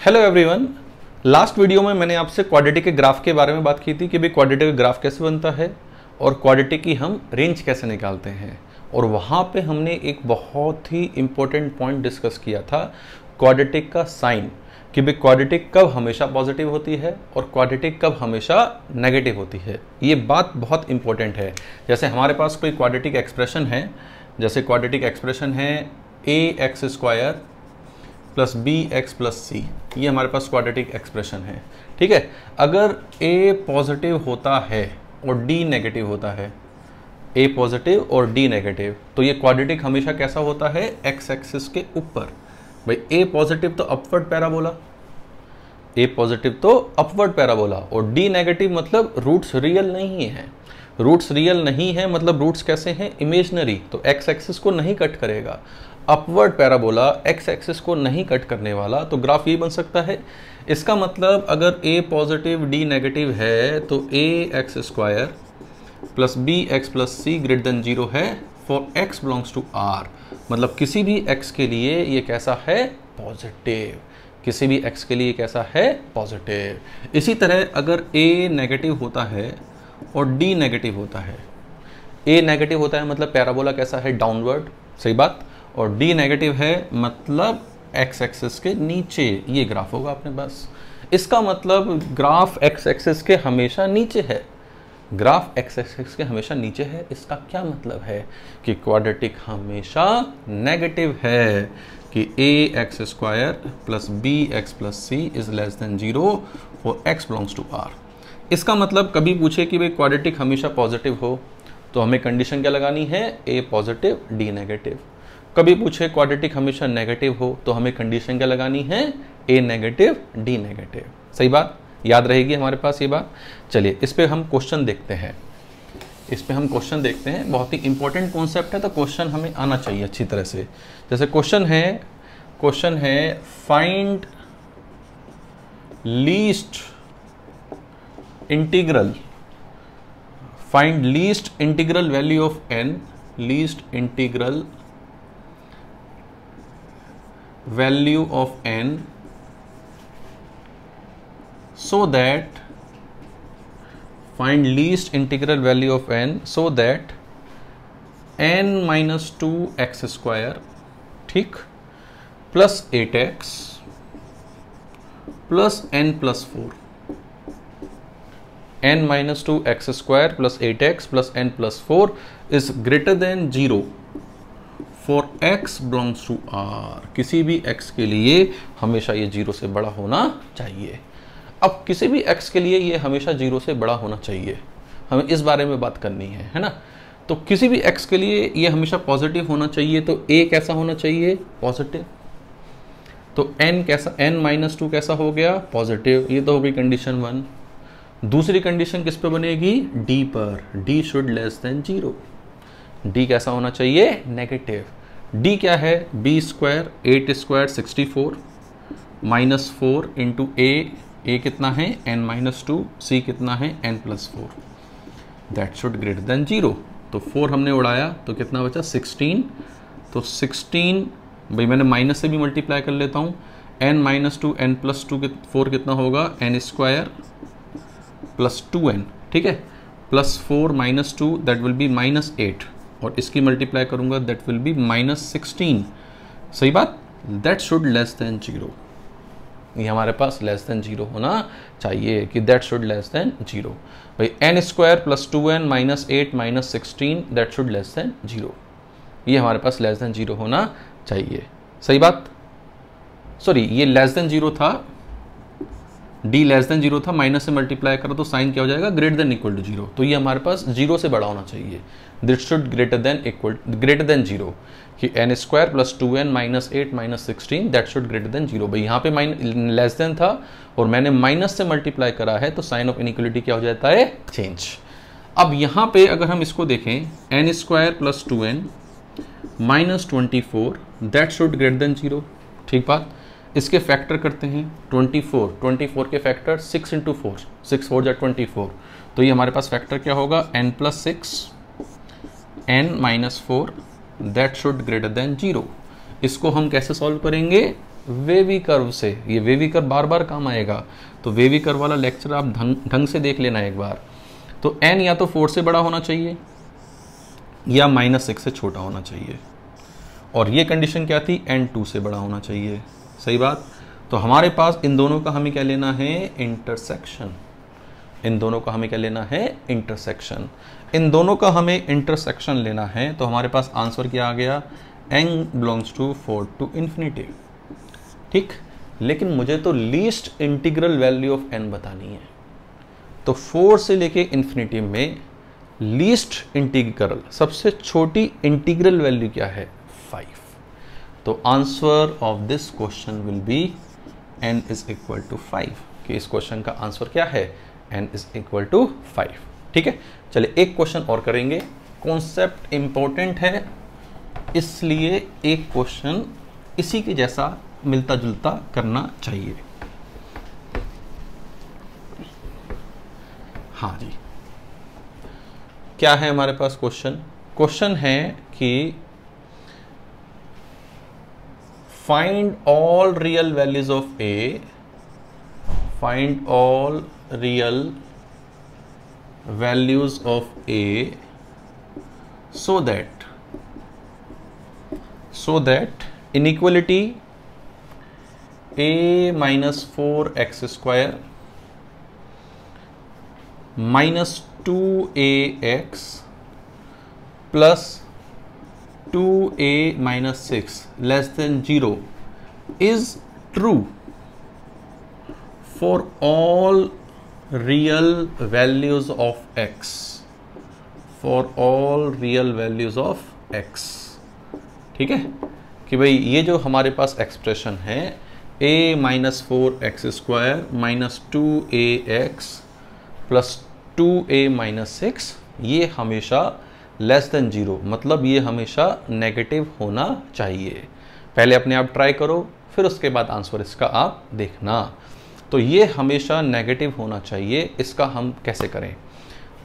Hello everyone. Last video में मैंने आपसे क्वाड्रेटिक के ग्राफ के बारे में बात की थी कि भाई क्वाड्रेटिक का ग्राफ कैसे बनता है और क्वाड्रेटिक की हम रेंज कैसे निकालते हैं। और वहाँ पे हमने एक बहुत ही इम्पोर्टेंट पॉइंट डिस्कस किया था, क्वाड्रेटिक का साइन, कि भाई क्वाड्रेटिक कब हमेशा पॉजिटिव होती है और क्वाड्रेटिक कब हमेशा नेगेटिव होती है। ये बात बहुत इंपॉर्टेंट है। जैसे हमारे पास कोई क्वाड्रेटिक एक्सप्रेशन है, जैसे क्वाड्रेटिक एक्सप्रेशन है ax² plus bx plus c, ये हमारे पास क्वाड्रेटिक एक्सप्रेशन है। ठीक है, अगर a पॉजिटिव होता है और d नेगेटिव होता है, a पॉजिटिव और d नेगेटिव, तो ये क्वाड्रेटिक हमेशा कैसा होता है, x एक्सिस के ऊपर। भाई a पॉजिटिव तो अपवर्ड पैराबोला, a पॉजिटिव तो अपवर्ड पैराबोला, और d नेगेटिव मतलब रूट्स रियल नहीं है। रूट्स रियल नहीं है मतलब रूट्स कैसे हैं, इमेजनरी, तो x एक्सिस को नहीं कट करेगा। अपवर्ड पैराबोला x एक्सिस को नहीं कट करने वाला, तो ग्राफ ये बन सकता है। इसका मतलब अगर a पॉजिटिव d नेगेटिव है तो ax² plus bx plus c greater than 0 है for x belongs to r। मतलब किसी भी x के लिए ये कैसा है, पॉजिटिव। किसी भी x के लिए कैसा है, पॉजिटिव। इसी तरह अगर a नेगेटिव होता है और d नेगेटिव होता है, a नेगेटिव होता है मतलब पैराबोला कैसा है, डाउनवर्ड, सही बात, और d नेगेटिव है मतलब x एक्सिस के नीचे ये ग्राफ होगा अपने पास। इसका मतलब ग्राफ x एक्सिस के हमेशा नीचे है, ग्राफ x एक्सिस के हमेशा नीचे है। इसका क्या मतलब है कि क्वाड्रेटिक हमेशा नेगेटिव है, कि ax² plus bx plus c is less than 0 for x belongs to r। इसका मतलब कभी पूछे कि भाई क्वाड्रेटिक हमेशा पॉजिटिव हो तो हमें कंडीशन क्या लगानी है, a पॉजिटिव d नेगेटिव। कभी पूछे क्वाड्रेटिक हमेशा नेगेटिव हो तो हमें कंडीशन क्या लगानी है, a नेगेटिव d नेगेटिव। सही बात, याद रहेगी हमारे पास ये बात। चलिए इस पे हम क्वेश्चन देखते हैं, बहुत ही इंपॉर्टेंट कॉन्सेप्ट है, तो क्वेश्चन हमें आना चाहिए अच्छी तरह से। जैसे क्वेश्चन है find least integral value of n, value of n so that find least integral value of n so that n minus 2x², ठीक, plus 8x plus n plus 4, n minus 2x² plus 8x plus n plus 4 is greater than 0 for x belongs to r। किसी भी x के लिए हमेशा ये 0 से बड़ा होना चाहिए। अब किसी भी x के लिए ये हमेशा 0 से बड़ा होना चाहिए, हमें इस बारे में बात करनी है ना। तो किसी भी x के लिए ये हमेशा पॉजिटिव होना चाहिए, तो a कैसा होना चाहिए, पॉजिटिव। तो n कैसा, n माइनस 2 कैसा हो गया, पॉजिटिव। ये तो हो गई कंडीशन 1। दूसरी कंडीशन किस पे बनेगी, d पर, d should less than 0। d कैसा होना चाहिए, नेगेटिव। d क्या है, b² 8² 64 माइनस 4 इंटू a कितना है, n माइनस 2, c कितना है, n plus 4, that should greater than 0। तो 4 हमने उड़ाया तो कितना बचा, 16। तो 16 भाई मैंने माइनस से भी मल्टीप्लाई कर लेता हूँ, n माइनस 2 n प्लस 2 4 कितना होगा, n² प्लस 2n, ठीक है, plus 4 minus 2 that will be minus 8, और इसकी मल्टीप्लाई करूंगा दैट विल बी माइनस 16। सही बात, दैट शुड लेस देन 0। ये हमारे पास लेस देन 0 होना चाहिए, कि दैट शुड लेस देन 0। भाई n² plus 2n minus 8 minus 16 that should less than 0। ये हमारे पास लेस देन 0 होना चाहिए। सही बात, सॉरी ये लेस देन 0 था, d लेस देन 0 था, माइनस से मल्टीप्लाई करो तो साइन क्या हो जाएगा, ग्रेटर देन इक्वल टू 0। तो ये हमारे पास 0 से बड़ा होना चाहिए, दिस शुड ग्रेटर देन 0, कि n² plus 2n minus 8 minus 16 that should greater than 0। भाई यहाँ पे लेस देन था और मैंने माइनस से मल्टीप्लाई करा है, तो साइन ऑफ इनइक्वलिटी क्या हो जाता है, चेंज। अब यहाँ पे अगर हम इसको देखें, n² plus 2n minus 24 that should greater than 0, ठीक बात। इसके फैक्टर करते हैं, 24 के फैक्टर 6 इंटू 4, 6 4 जा 24, तो ये हमारे पास फैक्टर क्या होगा, n plus 6 n minus 4 that should greater than 0। इसको हम कैसे सॉल्व करेंगे, वेवी कर्व से। ये वेवी कर्व बार बार काम आएगा, तो वेवी कर्व वाला लेक्चर आप ढंग से देख लेना एक बार। तो n या तो 4 से बड़ा होना चाहिए या -6 से छोटा होना चाहिए, और ये कंडीशन क्या थी, n 2 से बड़ा होना चाहिए। सही बात। तो हमारे पास इन दोनों का हमें क्या लेना है, इंटरसेक्शन। इन दोनों का हमें क्या लेना है, इंटरसेक्शन। इन दोनों का हमें इंटरसेक्शन लेना है, तो हमारे पास आंसर क्या आ गया, n belongs to 4 to infinity। ठीक, लेकिन मुझे तो least integral value of n बतानी है। तो 4 से लेके इन्फिनिटी में लीस्ट इंटीग्रल, सबसे छोटी इंटीग्रल वैल्यू क्या है, 5। तो answer of this question will be n is equal to 5, कि इस क्वेश्चन का आंसर क्या है, n इज इक्वल टू 5। ठीक है, चलिए एक क्वेश्चन और करेंगे। कॉन्सेप्ट इंपॉर्टेंट है, इसलिए एक क्वेश्चन इसी के जैसा मिलता जुलता करना चाहिए। हाँ जी, क्या है हमारे पास क्वेश्चन? क्वेश्चन है कि find all real values of A, find all real values of A so that inequality a minus 4x square minus 2ax plus 2a minus 6 less than 0 is true for all real values of x, for all real values of x। ठीक है, कि भाई ये जो हमारे पास expression है a minus 4x square minus 2ax plus 2a minus 6, ये हमेशा लेस देन 0, मतलब ये हमेशा नेगेटिव होना चाहिए। पहले अपने आप ट्राई करो, फिर उसके बाद आंसर इसका आप देखना। तो ये हमेशा नेगेटिव होना चाहिए। इसका हम कैसे करें,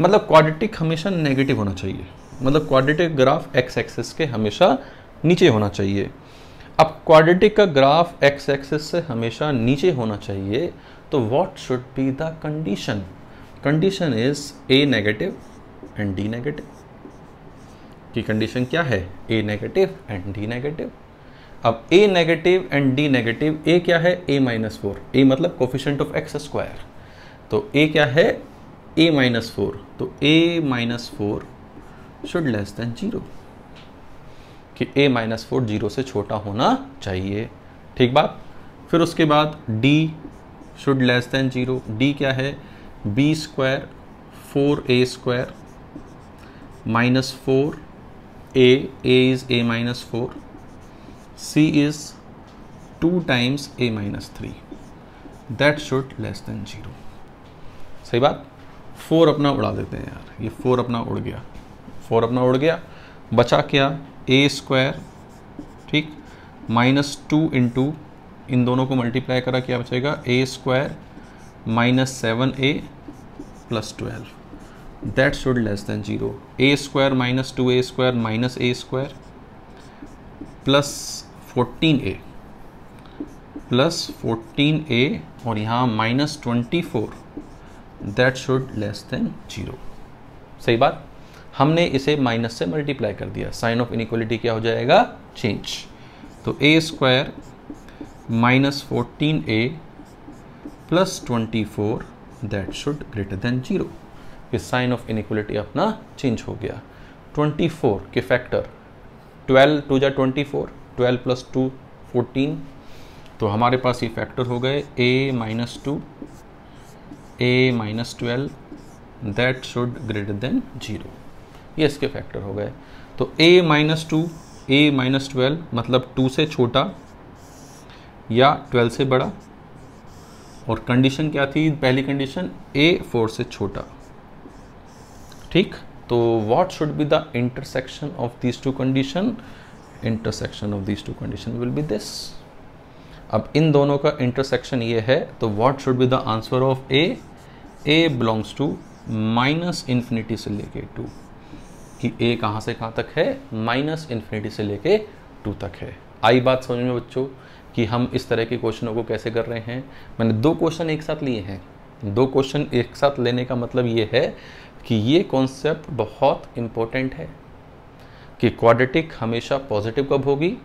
मतलब क्वाड्रेटिक हमेशा नेगेटिव होना चाहिए, मतलब क्वाड्रेटिक ग्राफ एक्स एक्सिस के हमेशा नीचे होना चाहिए। अब क्वाड्रेटिक का ग्राफ एक्स एक्सिस से हमेशा नीचे होना चाहिए, तो what should be the condition? Condition is a negative and D negative. की कंडीशन क्या है, ए नेगेटिव एंड डी नेगेटिव। अब ए नेगेटिव एंड डी नेगेटिव, ए क्या है, ए माइनस 4, ए मतलब कोफिशिएंट ऑफ एक्स स्क्वायर, तो ए क्या है, a माइनस 4, तो a minus 4 should less than 0, कि a माइनस 4 0 से छोटा होना चाहिए। ठीक बात। फिर उसके बाद d should less than 0, d क्या है, b square 4a square minus 4a, a is a minus 4, c is 2 times a minus 3, that should less than 0। सही बात। 4 अपना उड़ा देते हैं यार, ये 4 अपना उड़ गया, 4 अपना उड़ गया, बचा क्या, a स्क्वायर, ठीक, माइनस 2 इंटू, इन दोनों को मल्टीप्लाई करा क्या बचेगा, a square minus 7a plus 12, that should less than 0। a square minus 2a square minus a square plus 14a plus 14a, और यहाँ minus 24, that should less than 0। सही बात। हमने इसे माइनस से मल्टीप्लाई कर दिया, साइन ऑफ इनइक्वालिटी क्या हो जाएगा, चेंज। तो a square minus 14a plus 24, that should greater than 0। फिर साइन ऑफ इनइक्वालिटी अपना चेंज हो गया। 24 के फैक्टर, 12 2 जा 24, 12 प्लस 2 14, तो हमारे पास ये फैक्टर हो गए a minus 2, a minus 12, that should greater than 0, ये इसके फैक्टर हो गए। तो a माइनस 2, a माइनस 12 मतलब 2 से छोटा या 12 से बड़ा, और कंडीशन क्या थी, पहली कंडीशन a 4 से छोटा। ठीक, तो what should be the intersection of these two condition, intersection of these two condition will be this. अब इन दोनों का इंटरसेक्शन ये है, तो what should be the answer of a, a belongs to minus infinity से लेके 2, कि a कहाँ से कहाँ तक है, माइनस इन्फिनिटी से लेके 2 तक है। आई बात समझ में बच्चों, कि हम इस तरह के क्वेश्चनों को कैसे कर रहे हैं। मैंने 2 क्वेश्चन एक साथ लिए हैं। 2 क्वेश्चन एक साथ लेने का मतलब ये है कि ये कॉन्सेप्ट बहुत इम्पोर्टेंट है कि क्वाड्रेटिक हमेशा पॉजिटिव कब होगी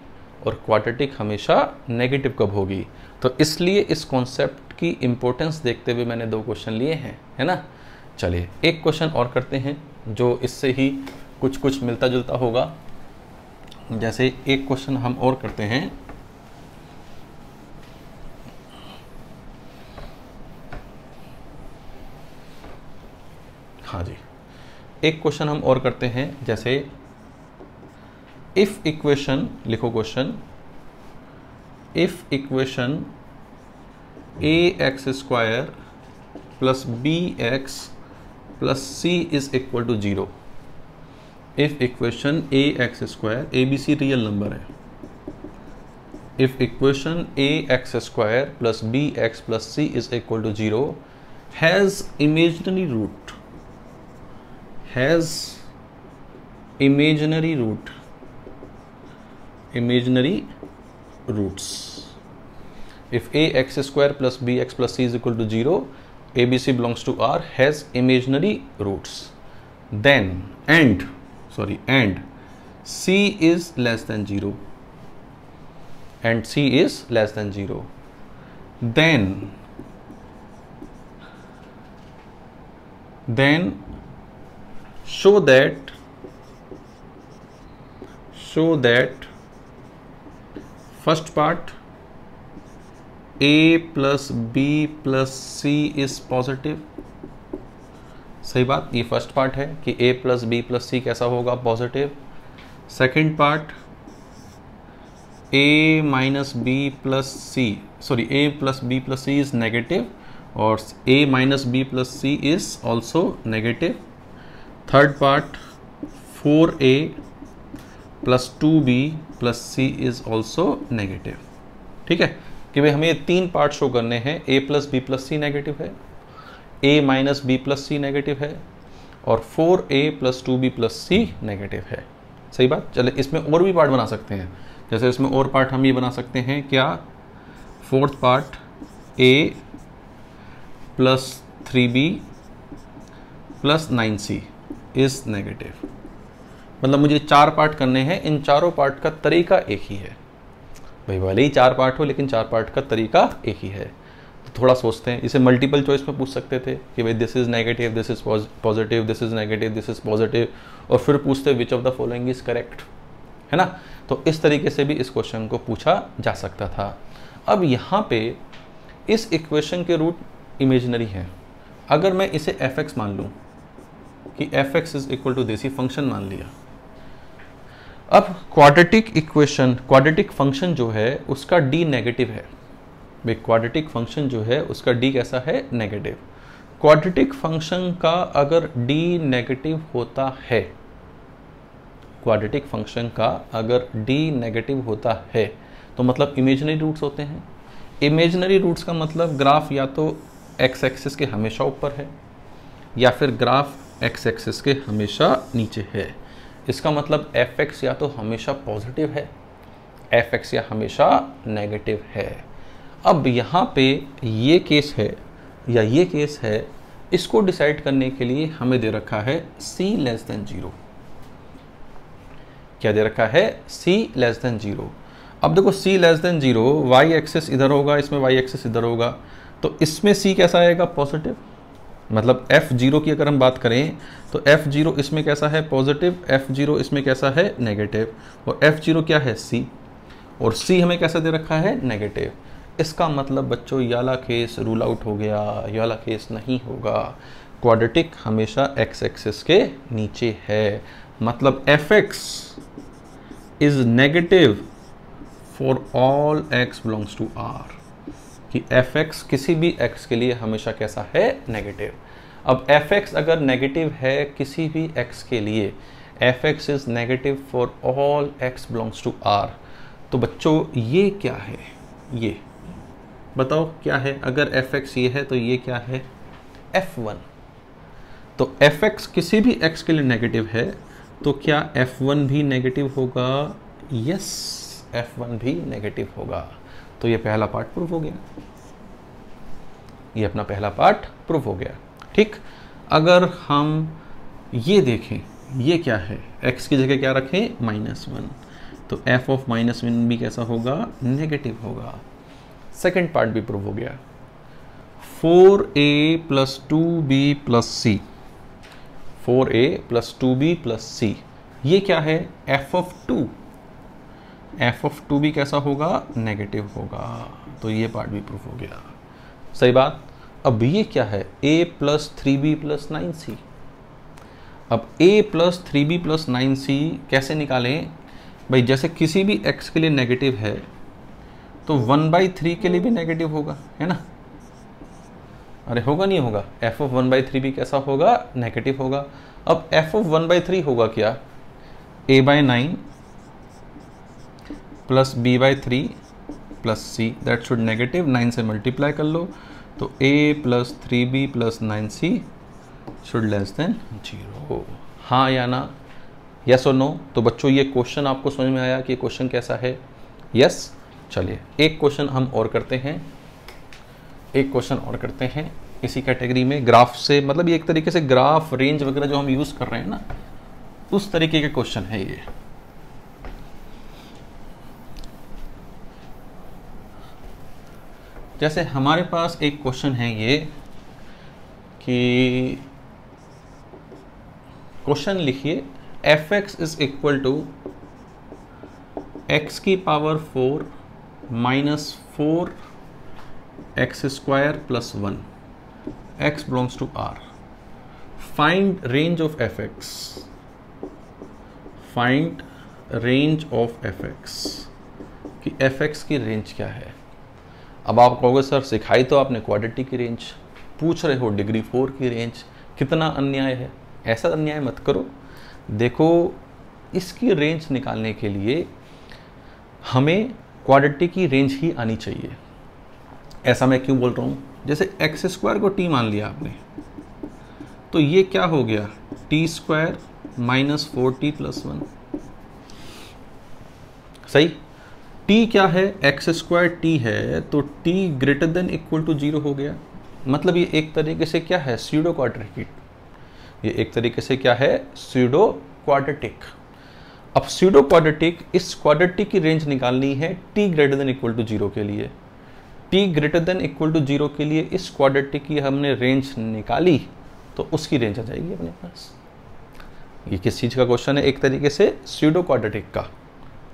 और क्वाड्रेटिक हमेशा नेगेटिव कब होगी। तो इसलिए इस कॉन्सेप्ट की इम्पोर्टेंस देखते हुए मैंने 2 क्वेश्चन लिए हैं, है ना। चलिए एक क्वेश्चन और करते हैं जो इससे ही कुछ कुछ मिलता जुलता होगा। जैसे एक क्वेश्चन हम और करते हैं, हाँ जी, एक क्वेश्चन हम और करते हैं। जैसे इफ इक्वेशन, लिखो question, if equation ax square plus bx plus c is equal to 0। If equation ax square, abc real number है, if equation ax square plus bx plus c is equal to 0 has imaginary root, has imaginary root, imaginary roots. If ax square plus bx plus c is equal to 0, abc belongs to R, has imaginary roots. Then and c is less than 0, and c is less than 0. Then show that first part a plus b plus c is positive। सही बात, ये first part है कि a plus B plus C कैसा होगा, positive. Second part a minus B plus C, sorry a plus B plus C is negative और a minus B plus C is also negative. Third part 4a plus 2b plus c is also negative. ठीक है कि भाई हमें ये 3 part show करने हैं। a plus B plus C negative है, a minus B plus C negative है और 4a plus 2b plus C negative है। सही बात। चले इसमें और भी पार्ट बना सकते हैं। जैसे इसमें और पार्ट हम ये बना सकते हैं क्या, fourth part a plus 3b plus 9c is negative. मतलब मुझे 4 पार्ट करने हैं, इन चारों पार्ट का तरीका एक ही है। भाई भले ही 4 पार्ट हो लेकिन 4 पार्ट का तरीका एक ही है। तो थोड़ा सोचते हैं, इसे मल्टीपल चॉइस में पूछ सकते थे कि भाई this is negative, this is positive, this is negative, this is positive, और फिर पूछते which of the following is correct, है ना। तो इस तरीके से भी इस क्वेश्चन को पूछा जा सकता था। अब यहाँ पे इस इक्वेशन के रूट इमेजिनरी हैं। अगर मैं इसे fx मान लूँ कि fx इज इक्वल टू देसी फंक्शन मान लिया। अब क्वाड्रेटिक इक्वेशन, क्वाड्रेटिक फंक्शन जो है उसका d नेगेटिव है। भाई क्वाड्रेटिक फंक्शन जो है उसका d कैसा है, नेगेटिव। क्वाड्रेटिक फंक्शन का अगर d नेगेटिव होता है, क्वाड्रेटिक फंक्शन का अगर d नेगेटिव होता है तो मतलब इमेजिनरी रूट्स होते हैं। इमेजिनरी रूट्स का मतलब ग्राफ या तो x एक्सिस के हमेशा ऊपर है या फिर ग्राफ x एक्सिस के हमेशा नीचे है। इसका मतलब fx या तो हमेशा पॉजिटिव है, fx या हमेशा नेगेटिव है। अब यहाँ पे ये केस है या ये केस है, इसको डिसाइड करने के लिए हमें दे रखा है c लेस देन 0। क्या दे रखा है, c लेस देन 0। अब देखो c less than 0, y axis इधर होगा, इसमें y एक्सिस इधर होगा, तो इसमें c कैसा आएगा, पॉजिटिव। मतलब f0 की अगर हम बात करें तो f0 इसमें कैसा है, पॉजिटिव, f0 इसमें कैसा है, नेगेटिव, और f0 क्या है, c, और c हमें कैसा दे रखा है, नेगेटिव। इसका मतलब बच्चों ये वाला केस रूल आउट हो गया, ये वाला केस नहीं होगा। क्वाड्रेटिक हमेशा x एक्सिस के नीचे है। मतलब fx is negative for all x belongs to r, कि fx किसी भी x के लिए हमेशा कैसा है, नेगेटिव। अब fx अगर नेगेटिव है किसी भी x के लिए, fx is negative for all x belongs to r, तो बच्चों ये क्या है, ये बताओ क्या है। अगर fx ये है तो ये क्या है, f1। तो fx किसी भी x के लिए नेगेटिव है तो क्या f1 भी नेगेटिव होगा, यस f1 भी नेगेटिव होगा। तो ये पहला पार्ट प्रूव हो गया, ये अपना पहला पार्ट प्रूव हो गया। ठीक, अगर हम ये देखें, ये क्या है, x की जगह क्या रखें, -1, तो f ऑफ -1 भी कैसा होगा, नेगेटिव होगा। सेकंड पार्ट भी प्रूव हो गया, 4a + 2b + c, 4a + 2b + c, ये क्या है, f ऑफ 2, f ऑफ 2 भी कैसा होगा, नेगेटिव होगा, तो ये पार्ट भी प्रूफ हो गया। सही बात। अब ये क्या है, a + 3b + 9c, अब a + 3b + 9c कैसे निकालें भाई, जैसे किसी भी x के लिए नेगेटिव है तो 1/3 के लिए भी नेगेटिव होगा, है ना, अरे होगा नहीं होगा, f ऑफ 1/3 भी कैसा होगा, नेगेटिव होगा। अब f ऑफ 1/3 होगा क्या, a/9 + b/3 + c, that should negative, 9 से मल्टीप्लाई कर लो तो a + 3b + 9c should less than 0। हाँ या ना, यस और नो। तो बच्चों ये क्वेश्चन आपको समझ में आया कि क्वेश्चन कैसा है, यस। चलिए एक क्वेश्चन हम और करते हैं, एक क्वेश्चन और करते हैं इसी कैटेगरी में, ग्राफ से, मतलब ये एक तरीके से ग्राफ रेंज वगैरह जो हम यूज़ कर रहे हैं ना, उस तरीके का क्वेश्चन है ये। जैसे हमारे पास एक क्वेश्चन है ये कि क्वेश्चन लिखिए, fx is equal to x की power 4 minus 4x square plus 1, x belongs to r, find range of fx, find range of fx, कि fx की रेंज क्या है। अब आप कहोगे सर सिखाई तो आपने क्वाड्रेटिक की रेंज, पूछ रहे हो डिग्री 4 की रेंज, कितना अन्याय है। ऐसा अन्याय मत करो। देखो इसकी रेंज निकालने के लिए हमें क्वाड्रेटिक की रेंज ही आनी चाहिए। ऐसा मैं क्यों बोल रहा हूँ, जैसे एक्स स्क्वायर को टी मान लिया आपने, तो ये क्या हो गया, टी स्क्वायर माइनस 4t + 1, सही। t क्या है, एक्स स्क्वायर t है, तो t greater than equal to 0 हो गया। मतलब ये एक तरीके से क्या है, स्यूडो क्वाड्रेटिक, ये एक तरीके से क्या है, स्यूडो क्वाड्रेटिक। अब स्यूडो क्वाड्रेटिक, इस क्वाड्रेटिक की रेंज निकालनी है t greater than equal to 0 के लिए। t greater than equal to 0 के लिए इस क्वाड्रेटिक की हमने रेंज निकाली तो उसकी रेंज आ जाएगी अपने पास। ये किस चीज का क्वेश्चन है, एक तरीके से स्यूडो क्वाड्रेटिक का,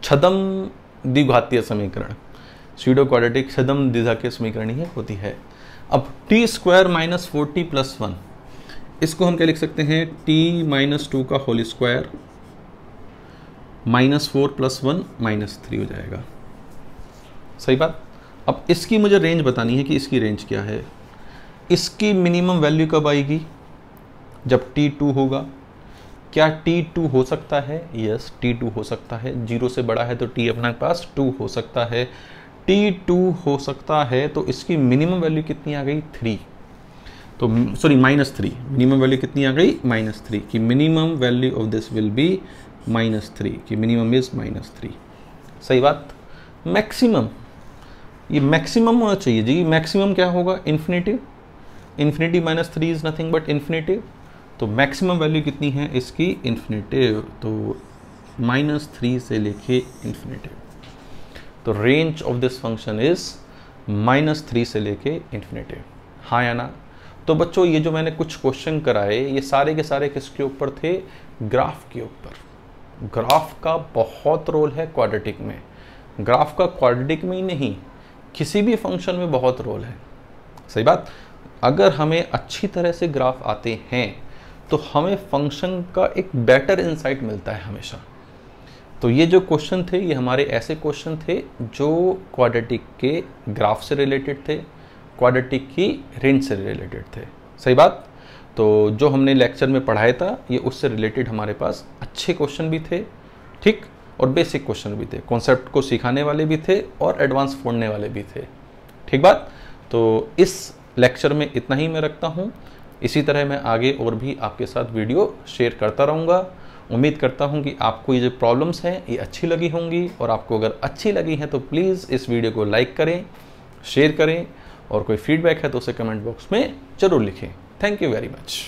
छदम द्विघातीय समीकरण, स्यूडो क्वाड्रेटिक छदम द्विघातीय समीकरण ही होती है। अब टी स्क्वायर माइनस 4t + 1, इसको हम क्या लिख सकते हैं, t - 2 का होल स्क्वायर -4 + 1 -3 हो जाएगा। सही बात। अब इसकी मुझे रेंज बतानी है कि इसकी रेंज क्या है। इसकी मिनिमम वैल्यू कब आएगी, जब t2 होगा। क्या t2 हो सकता है, यस t2 हो सकता है, 0 से बड़ा है तो t अपने पास 2 हो सकता है। t2 हो सकता है तो इसकी मिनिमम वैल्यू कितनी आ गई, 3, तो सॉरी -3, मिनिमम वैल्यू कितनी आ गई, -3, कि minimum value of this will be -3, कि मिनिमम इज -3। सही बात। मैक्सिमम, ये मैक्सिमम होना चाहिए जी, मैक्सिमम क्या होगा, infinitive, infinity -3 is nothing but infinitive, तो मैक्सिमम वैल्यू कितनी है इसकी, इन्फिनिटिव, तो -3 से लेके इन्फिनिटिव। तो range of this function is -3 से लेके इन्फिनिटिव। हाँ या ना। तो बच्चों ये जो मैंने कुछ क्वेश्चन कराए ये सारे के सारे किसके ऊपर थे, ग्राफ के ऊपर। ग्राफ का बहुत रोल है क्वाड्रेटिक में, ग्राफ का क्वाड्रेटिक में ही नहीं किसी भी फंक्शन में बहुत रोल है। सही बात। अगर हमें अच्छी तरह से ग्राफ आते हैं तो हमें फंक्शन का एक बेटर इंसाइट मिलता है हमेशा। तो ये जो क्वेश्चन थे ये हमारे ऐसे क्वेश्चन थे जो क्वाड्रेटिक के ग्राफ से रिलेटेड थे, क्वाड्रेटिक की रेंज से रिलेटेड थे। सही बात। तो जो हमने लेक्चर में पढ़ाया था ये उससे रिलेटेड हमारे पास अच्छे क्वेश्चन भी थे, ठीक, और बेसिक क्वेश्चन भी थे, कॉन्सेप्ट को सिखाने वाले भी थे और एडवांस फोड़ने वाले भी थे। ठीक बात। तो इस लेक्चर में इतना ही मैं रखता हूँ। इसी तरह मैं आगे और भी आपके साथ वीडियो शेयर करता रहूँगा उम्मीद करता हूँ कि आपको ये जो प्रॉब्लम्स हैं ये अच्छी लगी होंगी, और आपको अगर अच्छी लगी हैं तो प्लीज़ इस वीडियो को लाइक करें, शेयर करें, और कोई फीडबैक है तो उसे कमेंट बॉक्स में ज़रूर लिखें। Thank you very much.